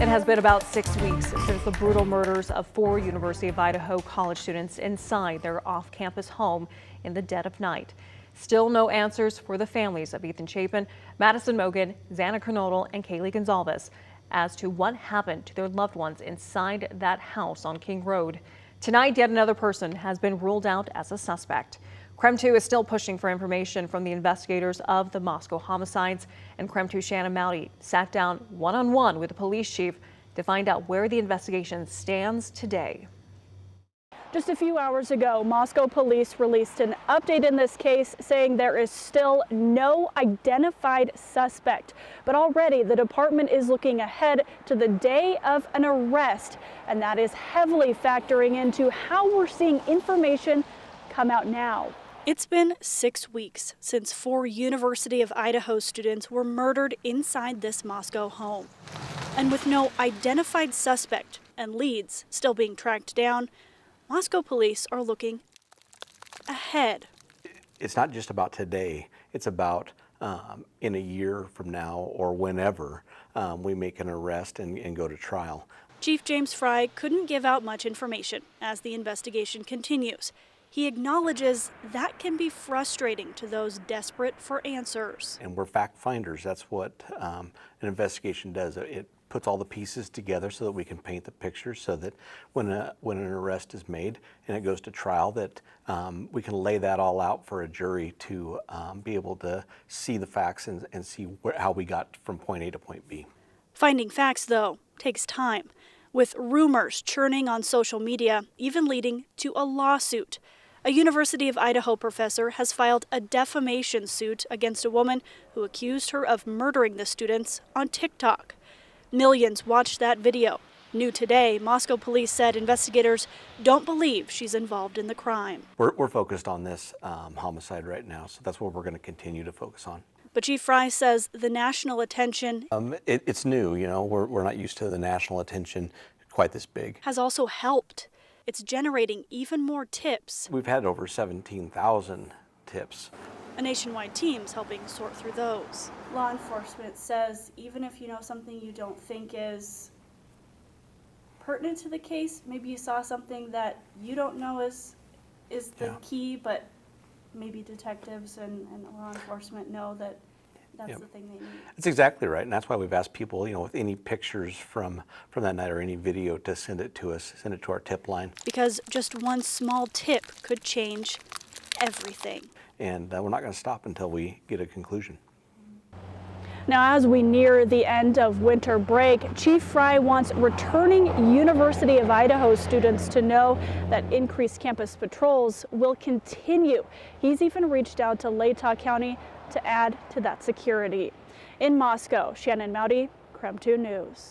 It has been about 6 weeks since the brutal murders of 4 University of Idaho college students inside their off-campus home in the dead of night. Still no answers for the families of Ethan Chapin, Madison Mogan, Xana Kernodle, and Kaylee Gonzalez as to what happened to their loved ones inside that house on King Road. Tonight, yet another person has been ruled out as a suspect. KREM 2 is still pushing for information from the investigators of the Moscow homicides, and KREM 2 Shannon Mowdy sat down one-on-one with the police chief to find out where the investigation stands today. Just a few hours ago, Moscow police released an update in this case saying there is still no identified suspect. But already the department is looking ahead to the day of an arrest, and that is heavily factoring into how we're seeing information come out now. It's been 6 weeks since 4 University of Idaho students were murdered inside this Moscow home. And with no identified suspect and leads still being tracked down, Moscow police are looking ahead. It's not just about today, it's about in a year from now or whenever we make an arrest and go to trial. Chief James Fry couldn't give out much information as the investigation continues. He acknowledges that can be frustrating to those desperate for answers. And we're fact finders. That's what an investigation does. It puts all the pieces together so that we can paint the picture, so that when an arrest is made and it goes to trial, that we can lay that all out for a jury to be able to see the facts and see how we got from point A to point B. Finding facts, though, takes time, with rumors churning on social media, even leading to a lawsuit. A University of Idaho professor has filed a defamation suit against a woman who accused her of murdering the students on TikTok. Millions watched that video. New today, Moscow police said investigators don't believe she's involved in the crime. We're focused on this homicide right now, so that's what we're going to continue to focus on. But Chief Fry says the national attention it's new, you know, we're not used to the national attention quite this big. Has also helped. It's generating even more tips. We've had over 17,000 tips. A nationwide team's helping sort through those. Law enforcement says even if you know something you don't think is pertinent to the case, maybe you saw something that you don't know is the key, but maybe detectives and law enforcement know that that's the thing they need. That's exactly right, and that's why we've asked people, you know, with any pictures from that night or any video, to send it to us, send it to our tip line. Because just one small tip could change everything. And we're not going to stop until we get a conclusion. Now, as we near the end of winter break, Chief Fry wants returning University of Idaho students to know that increased campus patrols will continue. He's even reached out to Latah County to add to that security. In Moscow, Shannon Mowdy, KREM 2 News.